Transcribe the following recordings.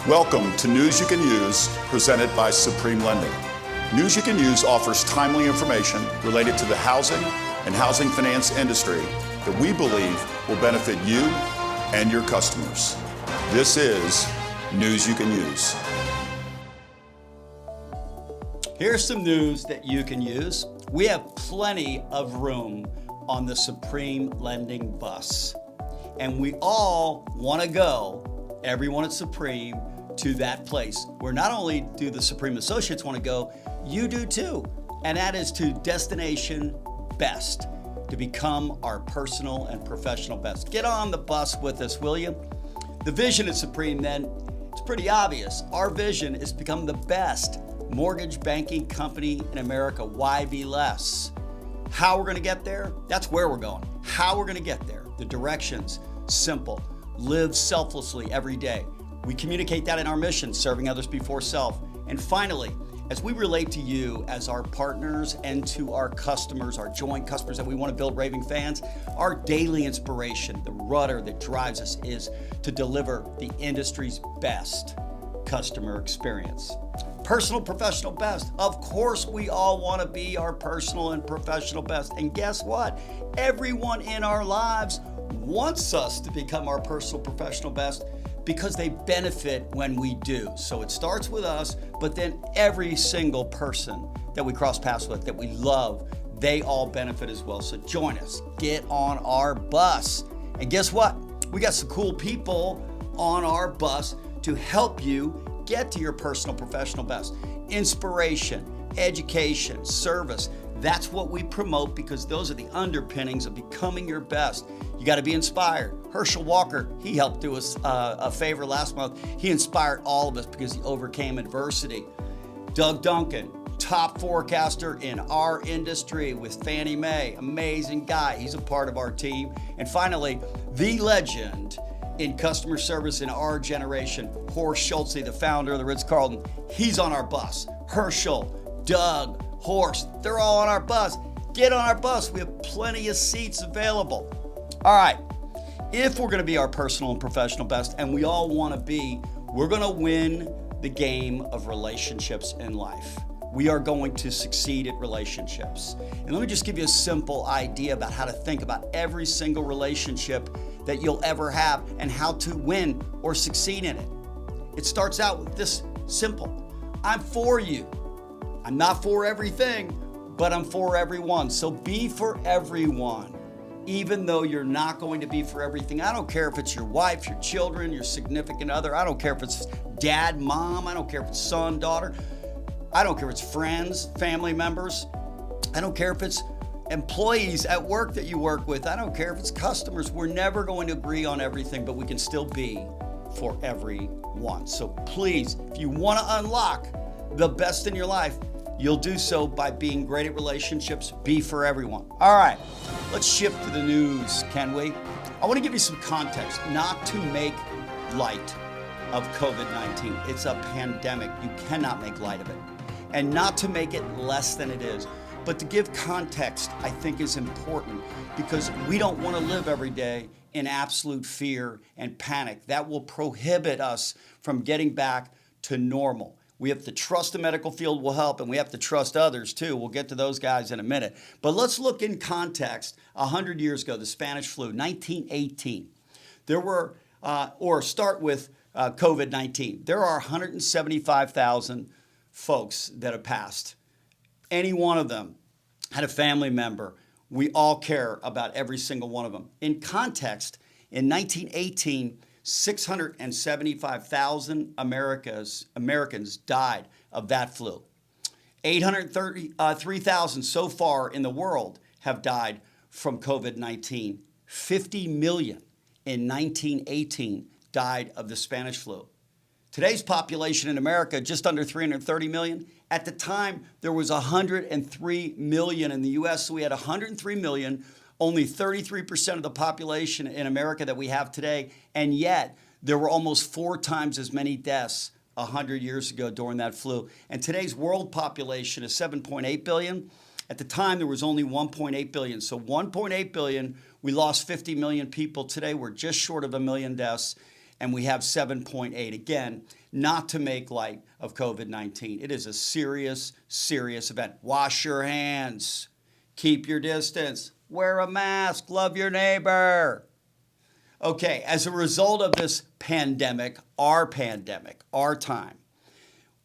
Welcome to News You Can Use, presented by Supreme Lending. News You Can Use offers timely information related to the housing and housing finance industry that we believe will benefit you and your customers. This is News You Can Use. Here's some news that you can use. We have plenty of room on the Supreme Lending bus, and we all want to go, everyone at Supreme, to that place where not only do the Supreme Associates want to go, you do too, and that is to Destination Best, to become our personal and professional best. Get on the bus with us, will you? The vision at Supreme, then, it's pretty obvious. Our vision is to become the best mortgage banking company in America. Why be less? How we're going to get there? That's where we're going. How we're going to get there. The directions, simple. Live selflessly every day. We communicate that in our mission, serving others before self. And finally, as we relate to you as our partners and to our customers, our joint customers that we want to build raving fans, our daily inspiration, the rudder that drives us, is to deliver the industry's best customer experience. Personal, professional best. Of course, we all want to be our personal and professional best. And guess what? Everyone in our lives wants us to become our personal, professional best because they benefit when we do. So it starts with us, but then every single person that we cross paths with, that we love, they all benefit as well. So join us. Get on our bus. And guess what? We got some cool people on our bus to help you get to your personal, professional best. Inspiration, education, service. That's what we promote because those are the underpinnings of becoming your best. You got to be inspired. Herschel Walker, he helped do us a favor last month. He inspired all of us because he overcame adversity. Doug Duncan, top forecaster in our industry with Fannie Mae. Amazing guy. He's a part of our team. And finally, the legend in customer service in our generation, Horst Schulze, the founder of the Ritz-Carlton. He's on our bus. Herschel, Doug, Horst, they're all on our bus. Get on our bus. We have plenty of seats available. All right, if we're going to be our personal and professional best, and we all want to be, we're going to win the game of relationships in life. We are going to succeed at relationships. And let me just give you a simple idea about how to think about every single relationship that you'll ever have and how to win or succeed in it. It starts out with this simple. I'm for you. I'm not for everything, but I'm for everyone. So be for everyone, even though you're not going to be for everything. I don't care if it's your wife, your children, your significant other. I don't care if it's dad, mom. I don't care if it's son, daughter. I don't care if it's friends, family members. I don't care if it's employees at work that you work with. I don't care if it's customers. We're never going to agree on everything, but we can still be for everyone. So please, if you want to unlock the best in your life, you'll do so by being great at relationships. Be for everyone. All right, let's shift to the news, can we? I want to give you some context, not to make light of COVID-19. It's a pandemic. You cannot make light of it. And not to make it less than it is. But to give context, I think, is important because we don't want to live every day in absolute fear and panic. That will prohibit us from getting back to normal. We have to trust the medical field will help, and we have to trust others too. We'll get to those guys in a minute. But let's look in context. 100 years ago, the Spanish flu, 1918. There were, or start with COVID-19. There are 175,000 folks that have passed. Any one of them had a family member. We all care about every single one of them. In context, in 1918, 675,000 Americans died of that flu. 833,000 so far in the world have died from COVID-19. 50 million in 1918 died of the Spanish flu. Today's population in America, just under 330 million. At the time, there was 103 million in the U.S., so we had 103 million, only 33% of the population in America that we have today, and yet there were almost 4 times as many deaths 100 years ago during that flu. And today's world population is 7.8 billion. At the time, there was only 1.8 billion. So 1.8 billion, we lost 50 million people. Today, we're just short of 1 million deaths. and we have 7.8. Again, not to make light of COVID-19. It is a serious, serious event. Wash your hands. Keep your distance. Wear a mask. Love your neighbor. Okay, as a result of this pandemic, our time,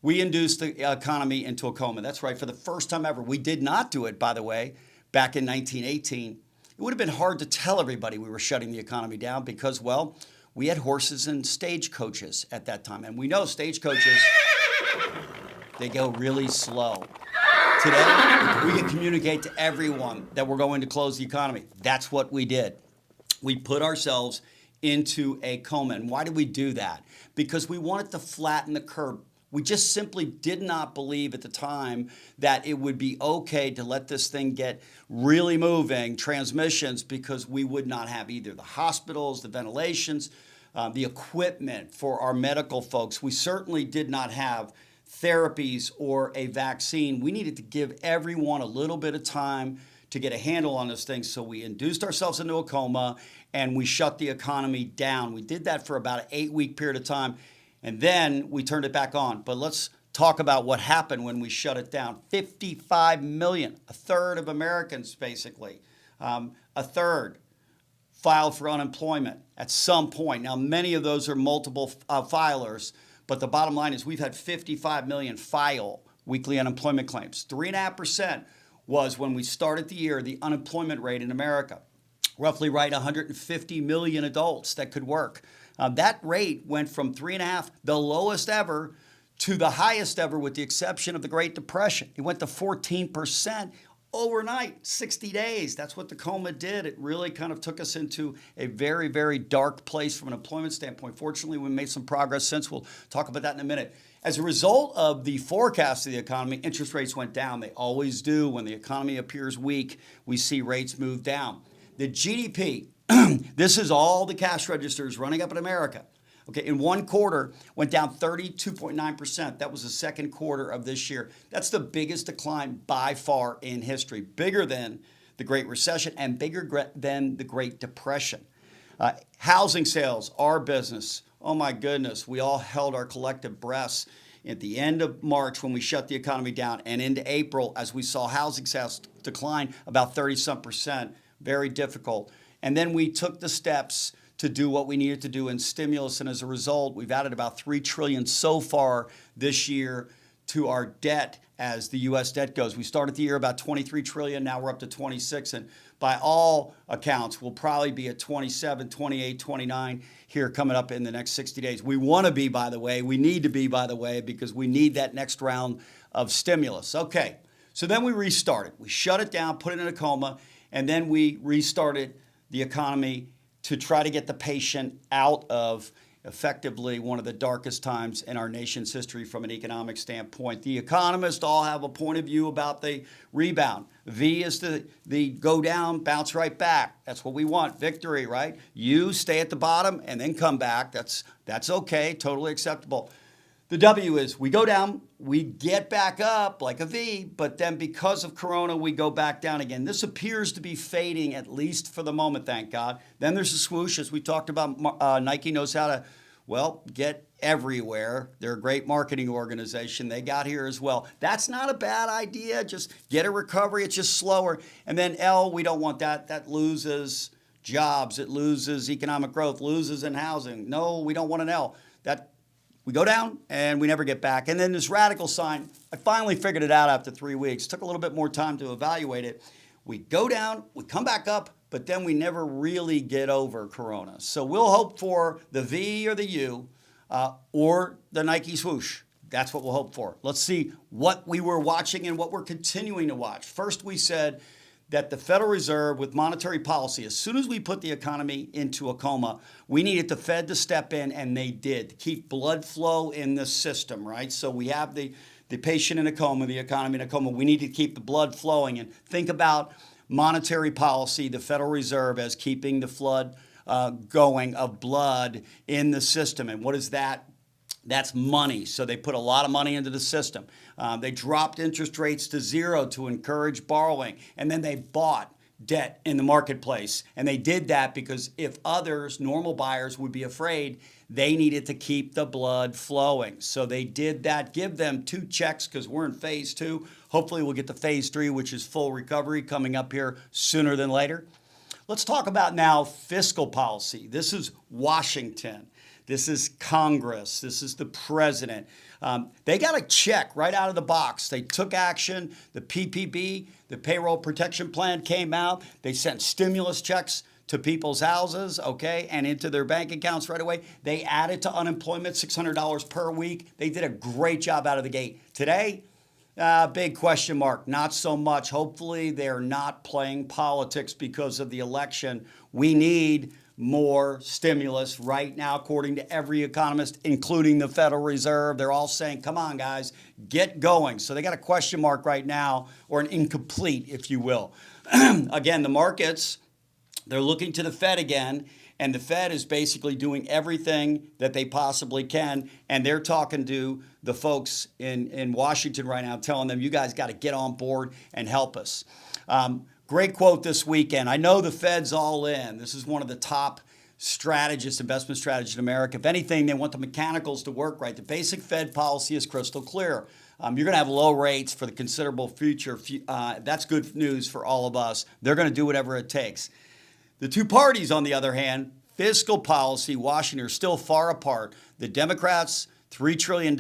we induced the economy into a coma. That's right, for the first time ever. We did not do it, by the way, back in 1918. It would have been hard to tell everybody we were shutting the economy down because, well, we had horses and stagecoaches at that time. And we know stagecoaches, they go really slow. Today, we can communicate to everyone that we're going to close the economy. That's what we did. We put ourselves into a coma. And why did we do that? Because we wanted to flatten the curve. We just simply did not believe at the time that it would be okay to let this thing get really moving, transmissions, because we would not have either the hospitals, the ventilations, the equipment for our medical folks. We certainly did not have therapies or a vaccine. We needed to give everyone a little bit of time to get a handle on this thing. So we induced ourselves into a coma and we shut the economy down. We did that for about an 8-week period of time. And then we turned it back on. But let's talk about what happened when we shut it down. 55 million, a third of Americans basically, a third filed for unemployment at some point. Now, many of those are multiple filers, but the bottom line is we've had 55 million file weekly unemployment claims. 3.5% was, when we started the year, the unemployment rate in America. Roughly 150 million adults that could work. That rate went from 3.5, the lowest ever, to the highest ever with the exception of the Great Depression. It went to 14% overnight, 60 days. That's what the COMA did. It really kind of took us into a very, very dark place from an employment standpoint. Fortunately, we made some progress since. We'll talk about that in a minute. As a result of the forecast of the economy, interest rates went down. They always do. When the economy appears weak, we see rates move down. The GDP, this is all the cash registers running up in America. Okay, in one quarter, went down 32.9%. That was the second quarter of this year. That's the biggest decline by far in history, bigger than the Great Recession and bigger than the Great Depression. Housing sales, our business, oh my goodness, we all held our collective breaths at the end of March when we shut the economy down and into April as we saw housing sales decline about 30-some%, very difficult. And then we took the steps to do what we needed to do in stimulus. And as a result, we've added about $3 trillion so far this year to our debt as the U.S. debt goes. We started the year about $23 trillion. Now we're up to 26. And by all accounts, we'll probably be at 27, 28, 29 here coming up in the next 60 days. We want to be, by the way. We need to be, by the way, because we need that next round of stimulus. Okay, so then we restarted. We shut it down, put it in a coma, and then we restarted the economy to try to get the patient out of effectively one of the darkest times in our nation's history from an economic standpoint. The economists all have a point of view about the rebound. V is the go down, bounce right back. That's what we want, victory, right? You stay at the bottom and then come back. That's okay, totally acceptable. The W is we go down, we get back up like a V, but then because of Corona, we go back down again. This appears to be fading, at least for the moment, thank God. Then there's a swoosh, as we talked about. Nike knows how to, well, get everywhere. They're a great marketing organization. They got here as well. That's not a bad idea. Just get a recovery. It's just slower. And then L, we don't want that. That loses jobs. It loses economic growth, loses in housing. No, we don't want an L. We go down and we never get back. And then this radical sign, I finally figured it out after 3 weeks. Took a little bit more time to evaluate it. We go down, we come back up, but then we never really get over Corona. So we'll hope for the V or the U or the Nike swoosh. That's what we'll hope for. Let's see what we were watching and what we're continuing to watch. First, we said that the Federal Reserve, with monetary policy, as soon as we put the economy into a coma, we needed the Fed to step in, and they did, to keep blood flow in the system, right? So we have the patient in a coma, the economy in a coma. We need to keep the blood flowing. And think about monetary policy, the Federal Reserve, as keeping the flood going of blood in the system. And what is that? That's money. So they put a lot of money into the system. They dropped interest rates to zero to encourage borrowing. And then they bought debt in the marketplace. And they did that because if others, normal buyers, would be afraid, They needed to keep the blood flowing. So they did that, give them 2 checks because we're in phase 2. Hopefully we'll get to phase 3, which is full recovery coming up here sooner than later. Let's talk about now fiscal policy. This is Washington. This is Congress. This is the president. They got a check right out of the box. They took action. The PPP, the Payroll Protection Plan came out. They sent stimulus checks to people's houses, okay, and into their bank accounts right away. They added to unemployment $600 per week. They did a great job out of the gate. Today, big question mark, not so much. Hopefully they're not playing politics because of the election. We need more stimulus right now, according to every economist, including the Federal Reserve. They're all saying, come on, guys, get going. So they got a question mark right now, or an incomplete, if you will. Again, the markets, they're looking to the Fed again, and the Fed is basically doing everything that they possibly can, and they're talking to the folks in Washington right now, telling them, you guys got to get on board and help us. Great quote this weekend. I know the Fed's all in. This is one of the top strategists, investment strategists in America. If anything, they want the mechanicals to work right. The basic Fed policy is crystal clear. You're going to have low rates for the considerable future. That's good news for all of us. They're going to do whatever it takes. The two parties, on the other hand, fiscal policy, Washington, are still far apart. The Democrats, $3 trillion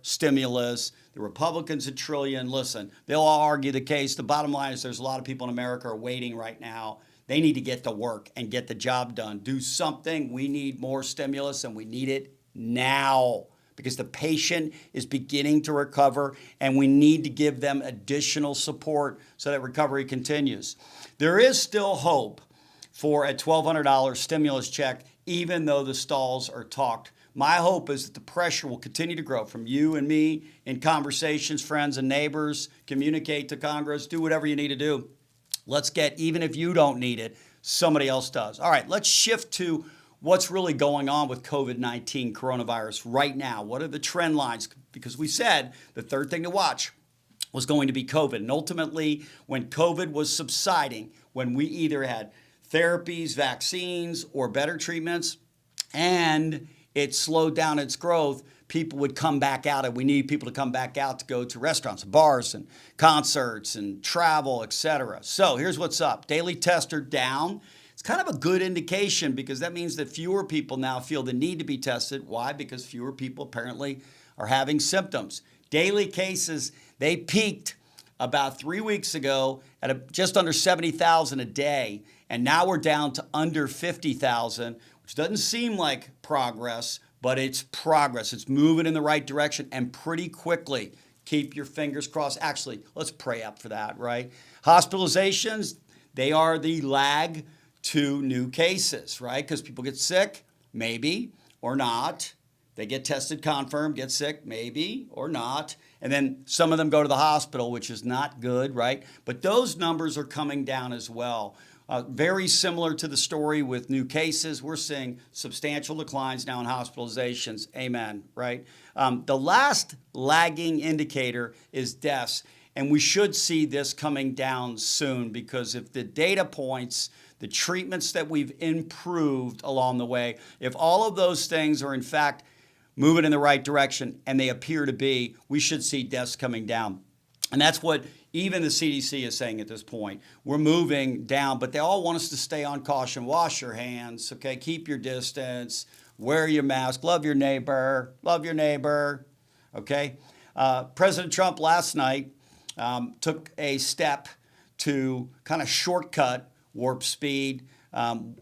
stimulus. The Republicans, $1 trillion. Listen, they'll all argue the case. The bottom line is there's a lot of people in America are waiting right now. They need to get to work and get the job done. Do something. We need more stimulus, and we need it now because the patient is beginning to recover, and we need to give them additional support so that recovery continues. There is still hope for a $1,200 stimulus check, even though the stalls are talked. My hope is that the pressure will continue to grow from you and me in conversations, friends and neighbors. Communicate to Congress. Do whatever you need to do. Let's get, even if you don't need it, somebody else does. All right, let's shift to what's really going on with COVID-19 coronavirus right now. What are the trend lines? Because we said the third thing to watch was going to be COVID. And ultimately, when COVID was subsiding, when we either had therapies, vaccines, or better treatments, and it slowed down its growth, people would come back out, and we need people to come back out to go to restaurants, bars, and concerts, and travel, etc. So here's what's up. Daily tests are down. It's kind of a good indication because that means that fewer people now feel the need to be tested. Why? Because fewer people apparently are having symptoms. Daily cases, they peaked about 3 weeks ago at just under 70,000 a day, and now we're down to under 50,000, which doesn't seem like progress, but it's progress. It's moving in the right direction and pretty quickly. Keep your fingers crossed. Actually, let's pray up for that, right? Hospitalizations, they are the lag to new cases, right? Because people get sick, maybe, or not. They get tested, confirmed, get sick, maybe, or not. And then some of them go to the hospital, which is not good, right? But those numbers are coming down as well. Very similar to the story with new cases. We're seeing substantial declines now in hospitalizations. Amen, right? The last lagging indicator is deaths. And we should see this coming down soon because if the data points, the treatments that we've improved along the way, if all of those things are in fact moving in the right direction, and they appear to be, we should see deaths coming down. And that's what even the CDC is saying at this point. We're moving down, but they all want us to stay on caution. Wash your hands, okay? Keep your distance. Wear your mask. Love your neighbor. Love your neighbor, okay? President Trump last night took a step to kind of shortcut warp speed,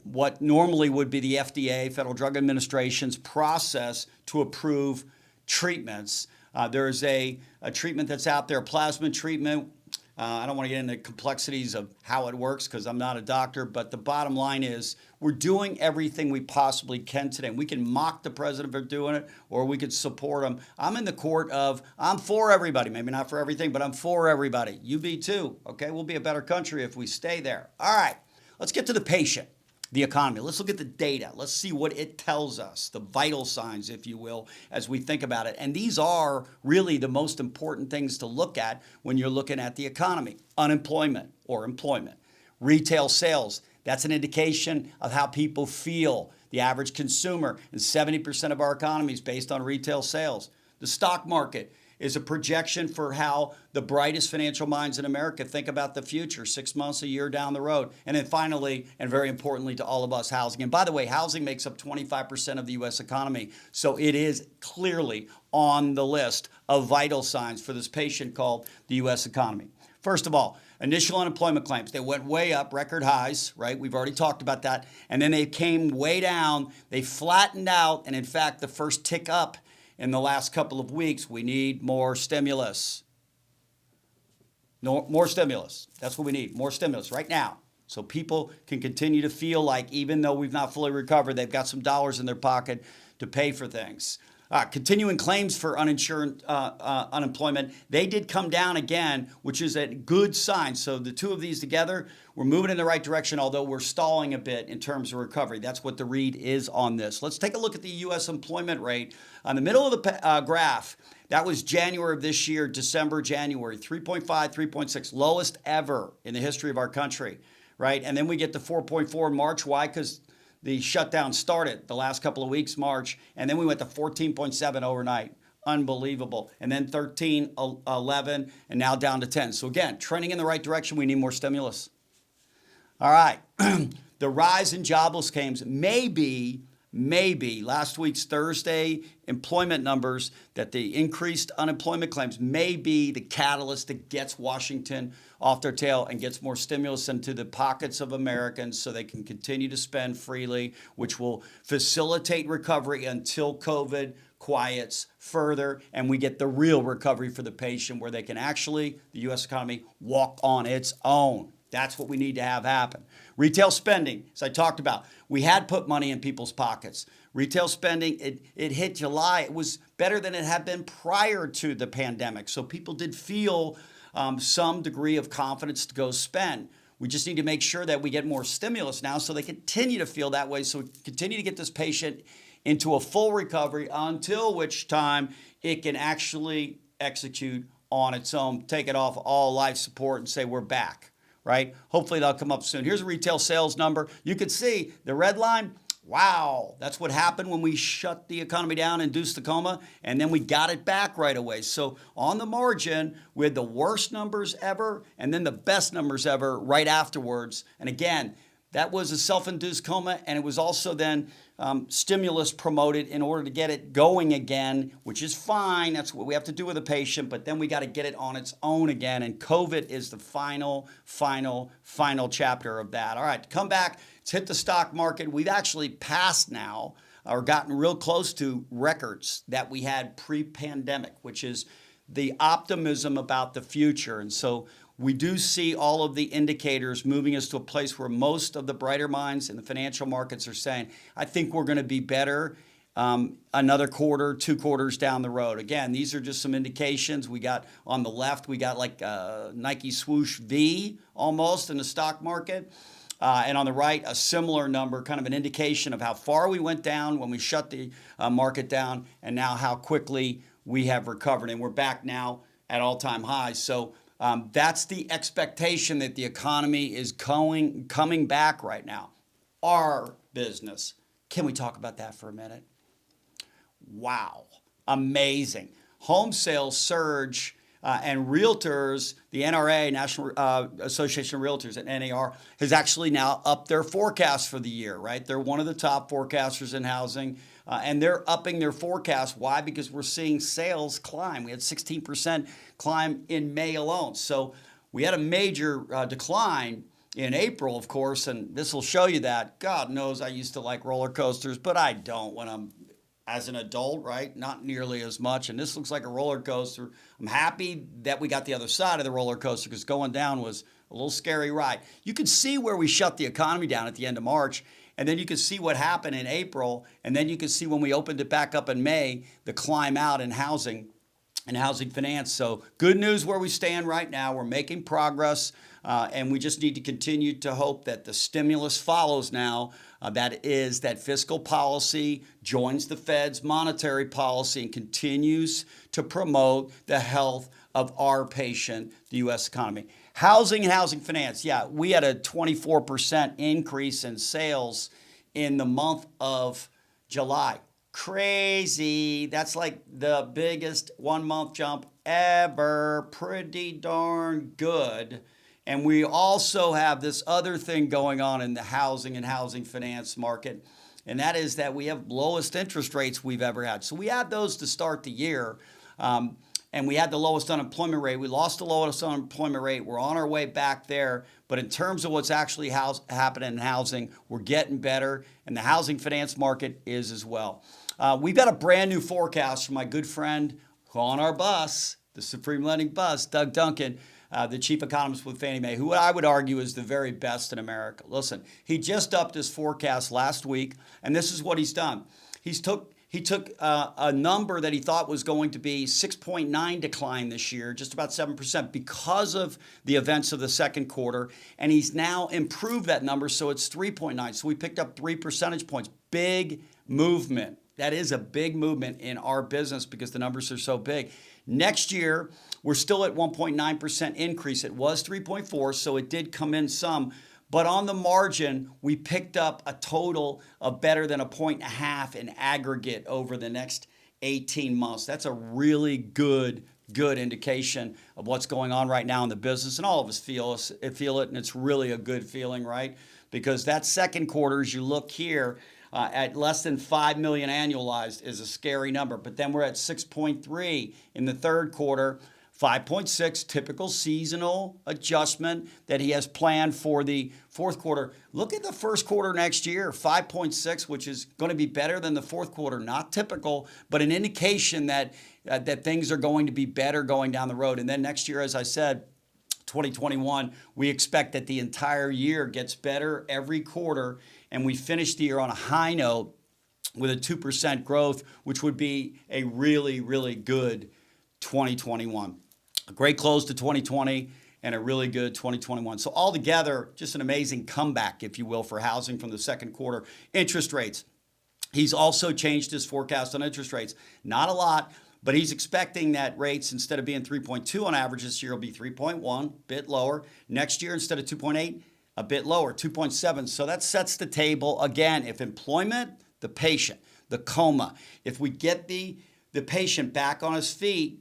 what normally would be the FDA, Federal Drug Administration's process to approve treatments. There's a treatment that's out there, a plasma treatment. I don't want to get into complexities of how it works because I'm not a doctor, but the bottom line is we're doing everything we possibly can today. We can mock the president for doing it, or we could support him. I'm in the court of, I'm for everybody, maybe not for everything, but I'm for everybody. You be too, okay? We'll be a better country if we stay there. All right, let's get to the patient. The economy. Let's look at the data. Let's see what it tells us, the vital signs, if you will, as we think about it. And these are really the most important things to look at when you're looking at the economy. Unemployment or employment. Retail sales. That's an indication of how people feel. the average consumer, and 70% of our economy is based on retail sales. The stock market is a projection for how the brightest financial minds in America think about the future, 6 months, a year down the road. And then finally, and very importantly to all of us, housing. And by the way, housing makes up 25% of the U.S. economy. So it is clearly on the list of vital signs for this patient called the U.S. economy. First of all, initial unemployment claims, they went way up, record highs, right? We've already talked about that. And then they came way down. They flattened out. And in fact, the first tick up in the last couple of weeks, we need more stimulus. No, more stimulus. That's what we need, more stimulus right now. So people can continue to feel like even though we've not fully recovered, they've got some dollars in their pocket to pay for things. Continuing claims for uninsured unemployment, they did come down again, which is a good sign. So the two of these together, we're moving in the right direction, although we're stalling a bit in terms of recovery. That's what the read is on this. Let's take a look at the U.S. employment rate. On the middle of the graph, that was January of this year, December, January, 3.5, 3.6, lowest ever in the history of our country, right? And then we get to 4.4 in March. Why? Because the shutdown started the last couple of weeks, March, and then we went to 14.7 overnight. Unbelievable. And then 13, 11, and now down to 10. So again, trending in the right direction. We need more stimulus. All right. The rise in jobless claims maybe last week's Thursday employment numbers, that the increased unemployment claims may be the catalyst that gets Washington off their tail and gets more stimulus into the pockets of Americans so they can continue to spend freely, which will facilitate recovery until COVID quiets further and we get the real recovery for the patient where they can actually, the U.S. economy, walk on its own. That's what we need to have happen. Retail spending, as I talked about, we had put money in people's pockets. Retail spending, it hit July. It was better than it had been prior to the pandemic. So people did feel some degree of confidence to go spend. We just need to make sure that we get more stimulus now so they continue to feel that way. So we continue to get this patient into a full recovery until which time it can actually execute on its own, take it off all life support and say we're back. Right? Hopefully that'll come up soon. Here's a retail sales number. You can see the red line. Wow, that's what happened when we shut the economy down, induced the COMA, and then we got it back right away. So on the margin, we had the worst numbers ever and then the best numbers ever right afterwards. And again, that was a self-induced COMA, and it was also then stimulus promoted in order to get it going again, which is fine. That's what we have to do with a patient, but then we got to get it on its own again, and COVID is the final chapter of that. All right, come back. Let's hit the stock market. We've actually passed now or gotten real close to records that we had pre-pandemic, which is the optimism about the future. And so we do see all of the indicators moving us to a place where most of the brighter minds in the financial markets are saying, I think we're going to be better another quarter, 2 quarters down the road. Again, these are just some indications. We got on the left, we got like a Nike swoosh V almost in the stock market. And on the right, a similar number, kind of an indication of how far we went down when we shut the market down and now how quickly we have recovered. And we're back now at all-time highs. So that's the expectation that the economy is coming back right now. Our business. Can we talk about that for a minute? Wow. Amazing. Home sales surge and realtors, the NRA, National Association of Realtors at NAR, has actually now upped their forecast for the year, right? They're one of the top forecasters in housing. And they're upping their forecast. Why? Because we're seeing sales climb. We had 16% climb in May alone. So we had a major decline in April, of course, and this will show you that. God knows I used to like roller coasters, but I don't when I'm as an adult, right? Not nearly as much. And this looks like a roller coaster. I'm happy that we got the other side of the roller coaster because going down was a little scary ride. You can see where we shut the economy down at the end of March. And then you can see what happened in April. And then you can see when we opened it back up in May, the climb out in housing and housing finance. So good news where we stand right now. We're making progress. And we just need to continue to hope that the stimulus follows now. That is that fiscal policy joins the Fed's monetary policy and continues to promote the health of our patient, the U.S. economy. Housing and housing finance. Yeah, we had a 24% increase in sales in the month of July. Crazy. That's like the biggest 1 month jump ever. Pretty darn good. And we also have this other thing going on in the housing and housing finance market, and that is that we have lowest interest rates we've ever had. So we had those to start the year, and we had the lowest unemployment rate. We lost the lowest unemployment rate. We're on our way back there. But in terms of what's actually happening in housing, we're getting better, and the housing finance market is as well. We've got a brand new forecast from my good friend on our bus, the Supreme Lending bus, Doug Duncan, the chief economist with Fannie Mae, who I would argue is the very best in America. Listen, he just upped his forecast last week, and this is what he's done. He took a number that he thought was going to be 6.9 decline this year, just about 7%, because of the events of the second quarter, and he's now improved that number, so it's 3.9. So we picked up 3 percentage points. Big movement. That is a big movement in our business because the numbers are so big. Next year, we're still at 1.9% increase. It was 3.4, so it did come in some. But on the margin, we picked up a total of better than 1.5 in aggregate over the next 18 months. That's a really good indication of what's going on right now in the business. And all of us feel it, and it's really a good feeling, right? Because that second quarter, as you look here, at less than 5 million annualized is a scary number. But then we're at 6.3 in the third quarter, 5.6 typical seasonal adjustment that he has planned for the fourth quarter. Look at the first quarter next year, 5.6, which is going to be better than the fourth quarter. Not typical, but an indication that things are going to be better going down the road. And then next year, as I said, 2021, we expect that the entire year gets better every quarter, and we finish the year on a high note with a 2% growth, which would be a really, really good 2021. A great close to 2020 and a really good 2021. So altogether, just an amazing comeback, if you will, for housing from the second quarter. Interest rates. He's also changed his forecast on interest rates. Not a lot, but he's expecting that rates, instead of being 3.2 on average this year, will be 3.1, bit lower. Next year, instead of 2.8, a bit lower, 2.7. So that sets the table. Again, if employment, the patient, the COMA, if we get the patient back on his feet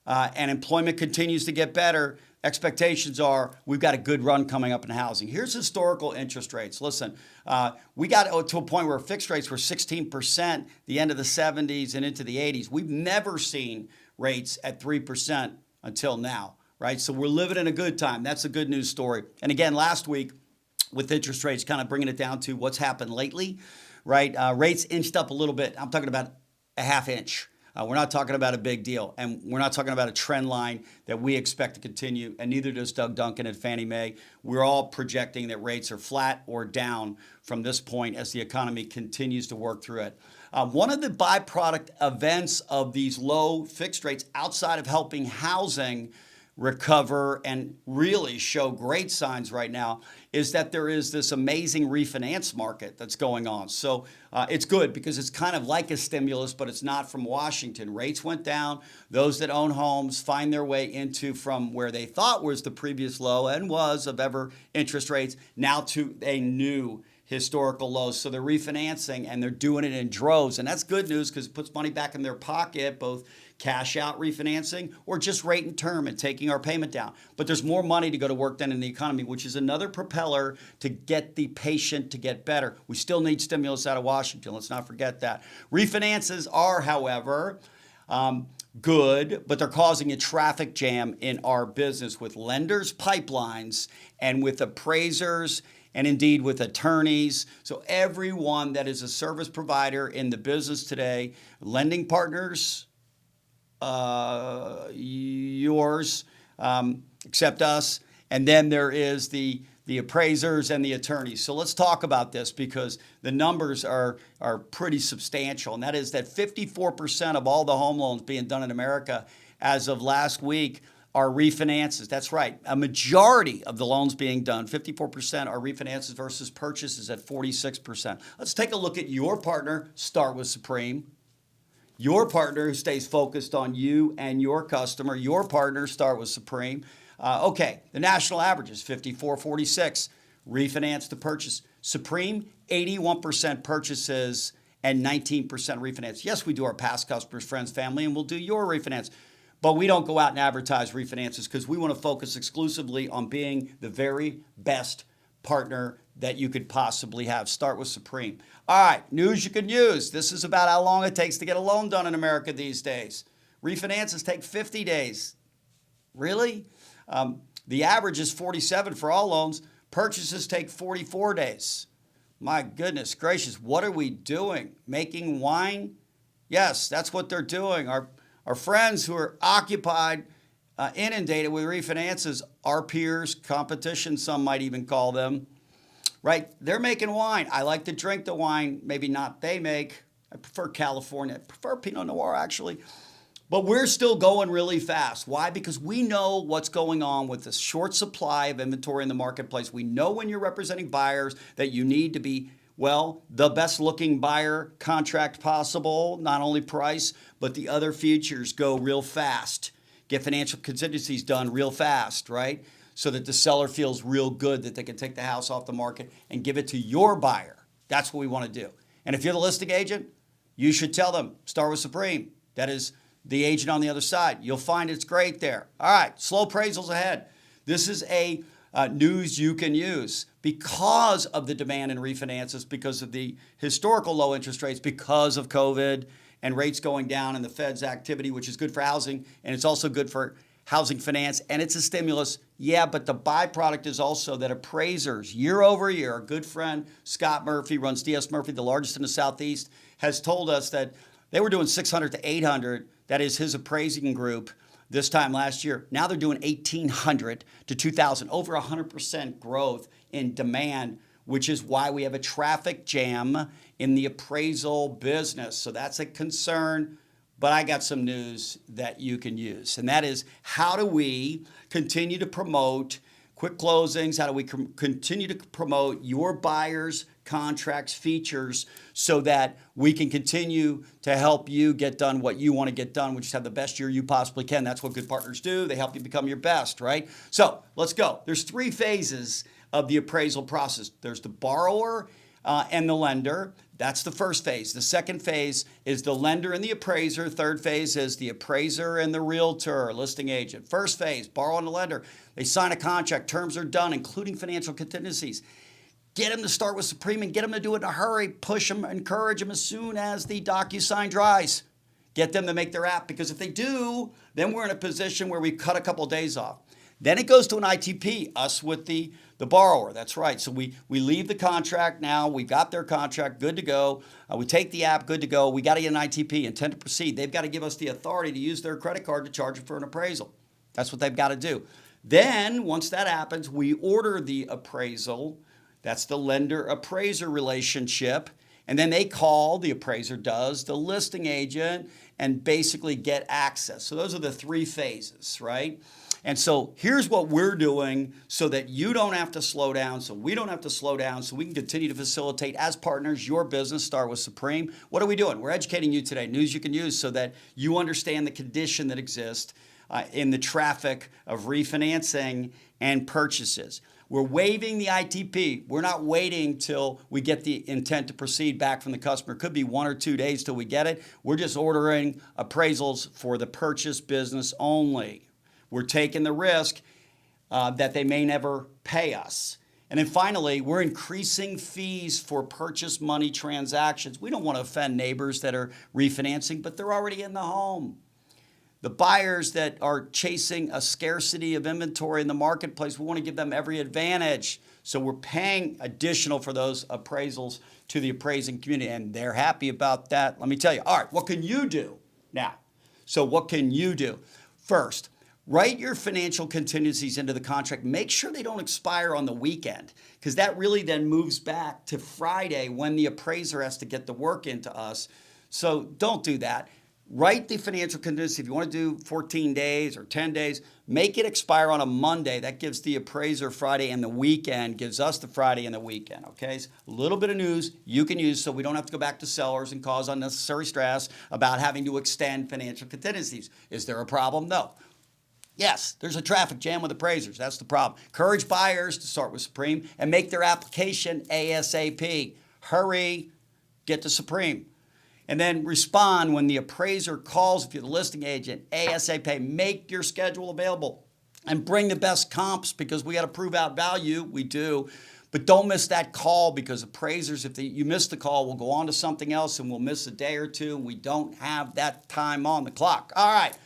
and employment continues to get better, expectations are we've got a good run coming up in housing. Here's historical interest rates. Listen, we got to a point where fixed rates were 16% the end of the 70s and into the 80s. We've never seen rates at 3% until now, right? So we're living in a good time. That's a good news story. And again, last week with interest rates, kind of bringing it down to what's happened lately, right? Rates inched up a little bit. I'm talking about a half inch. We're not talking about a big deal, and we're not talking about a trend line that we expect to continue, and neither does Doug Duncan at Fannie Mae. We're all projecting that rates are flat or down from this point as the economy continues to work through it. One of the byproduct events of these low fixed rates, outside of helping housing recover and really show great signs right now, is that there is this amazing refinance market that's going on. So it's good because it's kind of like a stimulus, but it's not from Washington. Rates went down. Those that own homes find their way into from where they thought was the previous low and was of ever interest rates now to a new historical lows. So they're refinancing and they're doing it in droves. And that's good news because it puts money back in their pocket, both cash out refinancing or just rate and term and taking our payment down. But there's more money to go to work then in the economy, which is another propeller to get the patient to get better. We still need stimulus out of Washington. Let's not forget that. Refinances are, however, good, but they're causing a traffic jam in our business with lenders' pipelines and with appraisers and indeed with attorneys. So everyone that is a service provider in the business today, lending partners, yours, except us, and then there is the appraisers and the attorneys. So let's talk about this because the numbers are pretty substantial, and that is that 54% of all the home loans being done in America as of last week are refinances. That's right. A majority of the loans being done, 54%, are refinances versus purchases at 46%. Let's take a look at your partner, Start with Supreme. Your partner who stays focused on you and your customer. Your partner, Start with Supreme. Okay, the national average is 54.46. Refinance to purchase. Supreme, 81% purchases and 19% refinance. Yes, we do our past customers, friends, family, and we'll do your refinance. But we don't go out and advertise refinances because we want to focus exclusively on being the very best partner that you could possibly have. Start with Supreme. All right, news you can use. This is about how long it takes to get a loan done in America these days. Refinances take 50 days. Really? The average is 47 for all loans. Purchases take 44 days. My goodness gracious, what are we doing? Making wine? Yes, that's what they're doing. Our friends who are occupied, inundated with refinances, our peers, competition, some might even call them, right? They're making wine. I like to drink the wine, maybe not they make. I prefer California. I prefer Pinot Noir, actually. But we're still going really fast. Why? Because we know what's going on with the short supply of inventory in the marketplace. We know when you're representing buyers that you need to be, well, the best looking buyer contract possible, not only price, but the other features go real fast. Get financial contingencies done real fast, right? So that the seller feels real good that they can take the house off the market and give it to your buyer. That's what we want to do. And if you're the listing agent, you should tell them, start with Supreme. That is the agent on the other side. You'll find it's great there. All right, slow appraisals ahead. This is a news you can use because of the demand in refinances, because of the historical low interest rates, because of COVID and rates going down and the Fed's activity, which is good for housing, and it's also good for housing finance, and it's a stimulus. Yeah, but the byproduct is also that appraisers, year over year, our good friend Scott Murphy runs DS Murphy, the largest in the Southeast, has told us that they were doing 600 to 800. That is his appraising group this time last year. Now they're doing 1,800 to 2,000, over 100% growth in demand, which is why we have a traffic jam in the appraisal business. So that's a concern, but I got some news that you can use. And that is, how do we continue to promote quick closings? How do we continue to promote your buyers' contracts, features, so that we can continue to help you get done what you want to get done, which is have the best year you possibly can. That's what good partners do. They help you become your best, right? So let's go. There's 3 phases of the appraisal process. There's the borrower and the lender. That's the first phase. The second phase is the lender and the appraiser. Third phase is the appraiser and the realtor, listing agent. First phase, borrower and the lender. They sign a contract. Terms are done, including financial contingencies. Get them to start with Supreme and get them to do it in a hurry. Push them, encourage them as soon as the DocuSign dries. Get them to make their app, because if they do, then we're in a position where we cut a couple of days off. Then it goes to an ITP, us with the borrower. That's right. So we leave the contract now. We've got their contract, good to go. We take the app, good to go. We got to get an ITP, intent to proceed. They've got to give us the authority to use their credit card to charge it for an appraisal. That's what they've got to do. Then once that happens, we order the appraisal. That's the lender-appraiser relationship. And then they call, the appraiser does, the listing agent, and basically get access. So those are the 3 phases, right? And so here's what we're doing so that you don't have to slow down, so we don't have to slow down, so we can continue to facilitate as partners your business. Start with Supreme. What are we doing? We're educating you today. News you can use so that you understand the condition that exists in the traffic of refinancing and purchases. We're waiving the ITP. We're not waiting till we get the intent to proceed back from the customer. It could be 1 or 2 days till we get it. We're just ordering appraisals for the purchase business only. We're taking the risk that they may never pay us. And then finally, we're increasing fees for purchase money transactions. We don't want to offend neighbors that are refinancing, but they're already in the home. The buyers that are chasing a scarcity of inventory in the marketplace, we want to give them every advantage. So we're paying additional for those appraisals to the appraising community, and they're happy about that. Let me tell you. All right, what can you do now? So what can you do? First, write your financial contingencies into the contract. Make sure they don't expire on the weekend, because that really then moves back to Friday when the appraiser has to get the work into us. So don't do that. Write the financial contingency. If you want to do 14 days or 10 days, make it expire on a Monday. That gives the appraiser Friday and the weekend, gives us the Friday and the weekend, okay? So a little bit of news you can use so we don't have to go back to sellers and cause unnecessary stress about having to extend financial contingencies. Is there a problem? No. Yes, there's a traffic jam with appraisers. That's the problem. Encourage buyers to start with Supreme and make their application ASAP. Hurry, get to Supreme. And then respond when the appraiser calls, if you're the listing agent, ASAP. Make your schedule available and bring the best comps because we got to prove out value. We do. But don't miss that call because appraisers, if you miss the call, will go on to something else and we'll miss a day or two. We don't have that time on the clock. All right,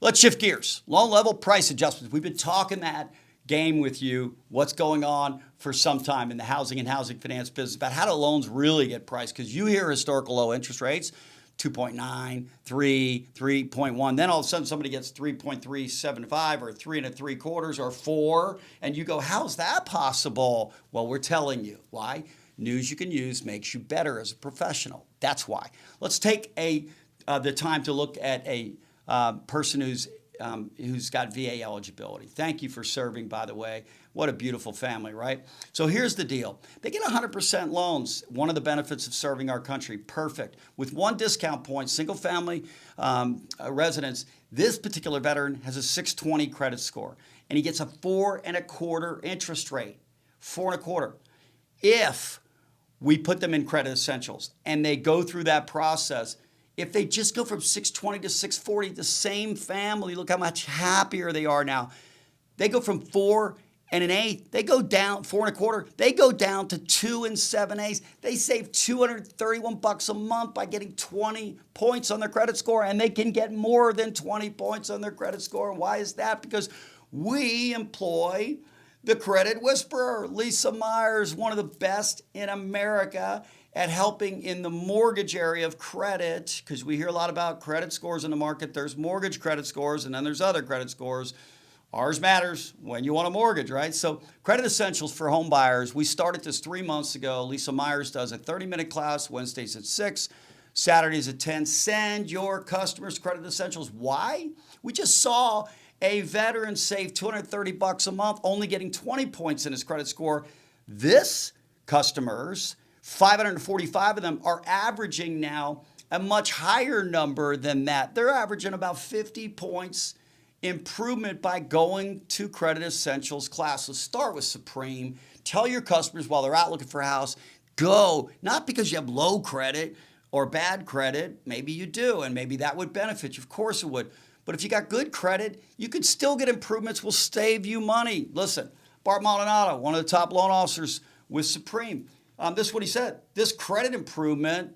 let's shift gears. Loan level price adjustments. We've been talking that game with you, what's going on for some time in the housing and housing finance business about how do loans really get priced because you hear historical low interest rates, 2.9, 3, 3.1. Then all of a sudden somebody gets 3.375 or 3 3/4 or 4. And you go, how's that possible? Well, we're telling you. Why? News you can use makes you better as a professional. That's why. Let's take the time to look at a person who's got VA eligibility. Thank you for serving, by the way. What a beautiful family, right? So here's the deal. They get 100% loans, one of the benefits of serving our country. Perfect. With one discount point, single family residence, this particular veteran has a 620 credit score, and he gets a 4.25% interest rate. 4.25%. If we put them in credit essentials and they go through that process, if they just go from 620 to 640, the same family, look how much happier they are now. They go from 4 1/8, they go down 4.25, they go down to 2 7/8. They save $231 a month by getting 20 points on their credit score, and they can get more than 20 points on their credit score. And why is that? Because we employ the credit whisperer, Lisa Myers, one of the best in America at helping in the mortgage area of credit, because we hear a lot about credit scores in the market. There's mortgage credit scores, and then there's other credit scores. Ours matters when you want a mortgage, right? So credit essentials for home buyers. We started this 3 months ago. Lisa Myers does a 30-minute class, Wednesdays at 6, Saturdays at 10. Send your customers credit essentials. Why? We just saw a veteran save $230 a month, only getting 20 points in his credit score. This customers, 545 of them, are averaging now a much higher number than that. They're averaging about 50 points improvement by going to Credit Essentials class. So start with Supreme. Tell your customers while they're out looking for a house, go, not because you have low credit or bad credit. Maybe you do, and maybe that would benefit you. Of course it would. But if you got good credit, you could still get improvements. Will save you money. Listen, Bart Maldonado, one of the top loan officers with Supreme, this is what he said. This credit improvement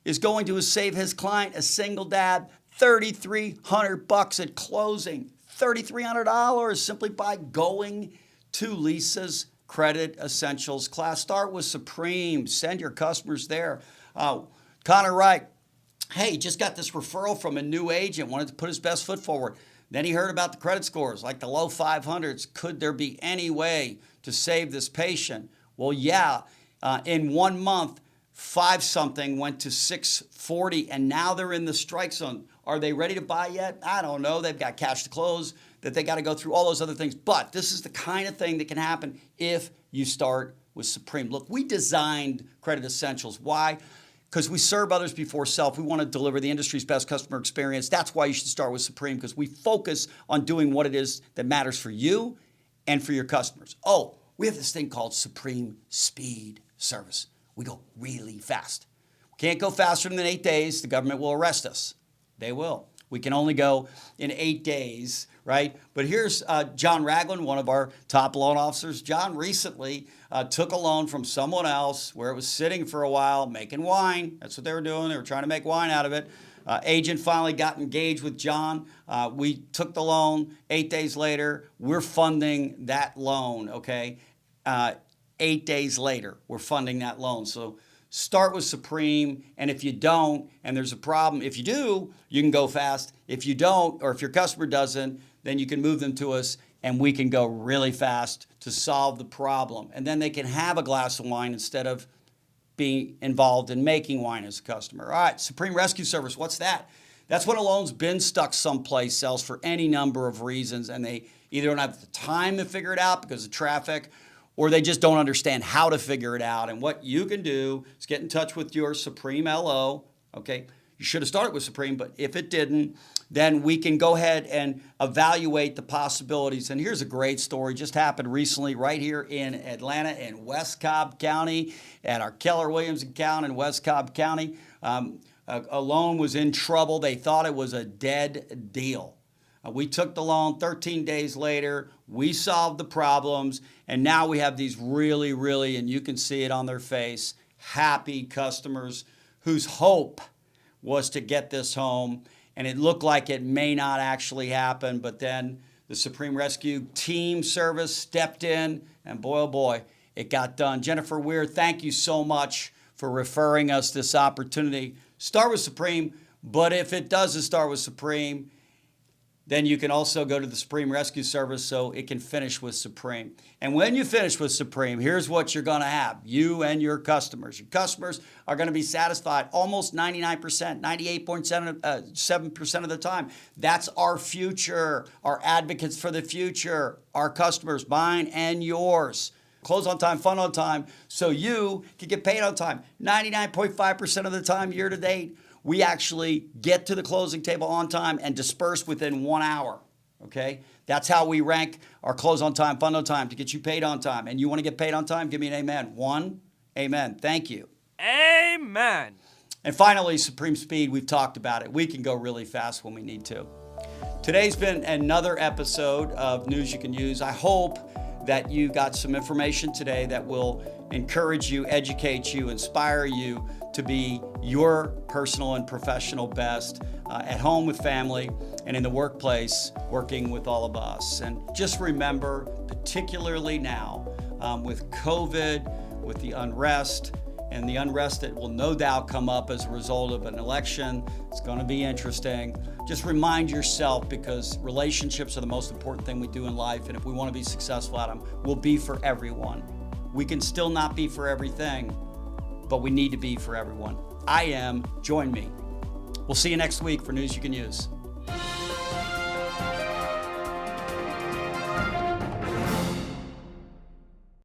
is going to save his client, a single dad, $3,300 at closing. $3,300 simply by going to Lisa's Credit Essentials class. Start with Supreme. Send your customers there. Connor Wright, hey, just got this referral from a new agent, wanted to put his best foot forward. Then he heard about the credit scores, like the low 500s. Could there be any way to save this patient? Well, yeah. In 1 month, 5-something went to 640, and now they're in the strike zone. Are they ready to buy yet? I don't know. They've got cash to close, that they got to go through all those other things. But this is the kind of thing that can happen if you start with Supreme. Look, we designed Credit Essentials. Why? Because we serve others before self. We want to deliver the industry's best customer experience. That's why you should start with Supreme, because we focus on doing what it is that matters for you and for your customers. Oh, we have this thing called Supreme Speed Service. We go really fast. We can't go faster than 8 days. The government will arrest us. They will. We can only go in 8 days, right? But here's John Ragland, one of our top loan officers. John recently took a loan from someone else where it was sitting for a while, making wine. That's what they were doing. They were trying to make wine out of it. Agent finally got engaged with John. We took the loan. 8 days later, we're funding that loan, okay? 8 days later, we're funding that loan. So start with Supreme, and if you don't, and there's a problem, if you do, you can go fast. If you don't, or if your customer doesn't, then you can move them to us, and we can go really fast to solve the problem. And then they can have a glass of wine instead of being involved in making wine as a customer. All right, Supreme Rescue Service, what's that? That's when a loan's been stuck someplace else for any number of reasons, and they either don't have the time to figure it out because of traffic, or they just don't understand how to figure it out. And what you can do is get in touch with your Supreme LO, okay? You should have started with Supreme, but if it didn't, then we can go ahead and evaluate the possibilities. And here's a great story, just happened recently right here in Atlanta in West Cobb County at our Keller Williams account in West Cobb County. A loan was in trouble. They thought it was a dead deal. We took the loan 13 days later. We solved the problems. And now we have these really, and you can see it on their face, happy customers whose hope was to get this home. And it looked like it may not actually happen. But then the Supreme Rescue Team Service stepped in. And boy, oh boy, it got done. Jennifer Weir, thank you so much for referring us this opportunity. Start with Supreme. But if it doesn't start with Supreme, then you can also go to the Supreme Rescue Service so it can finish with Supreme. And when you finish with Supreme, here's what you're going to have, you and your customers. Your customers are going to be satisfied almost 99%, 98.7% of the time. That's our future, our advocates for the future, our customers, mine and yours. Close on time, fund on time, so you can get paid on time. 99.5% of the time year to date, we actually get to the closing table on time and disperse within 1 hour, okay? That's how we rank our close on time, fund on time to get you paid on time. And you want to get paid on time? Give me an amen. One, amen. Thank you. Amen. And finally, Supreme Speed, we've talked about it. We can go really fast when we need to. Today's been another episode of News You Can Use. I hope that you got some information today that will encourage you, educate you, inspire you to be your personal and professional best at home with family and in the workplace working with all of us. And just remember, particularly now with COVID, with the unrest, and the unrest that will no doubt come up as a result of an election. It's going to be interesting. Just remind yourself, because relationships are the most important thing we do in life, and if we want to be successful at them, we'll be for everyone. We can still not be for everything, but we need to be for everyone. I am. Join me. We'll see you next week for News You Can Use.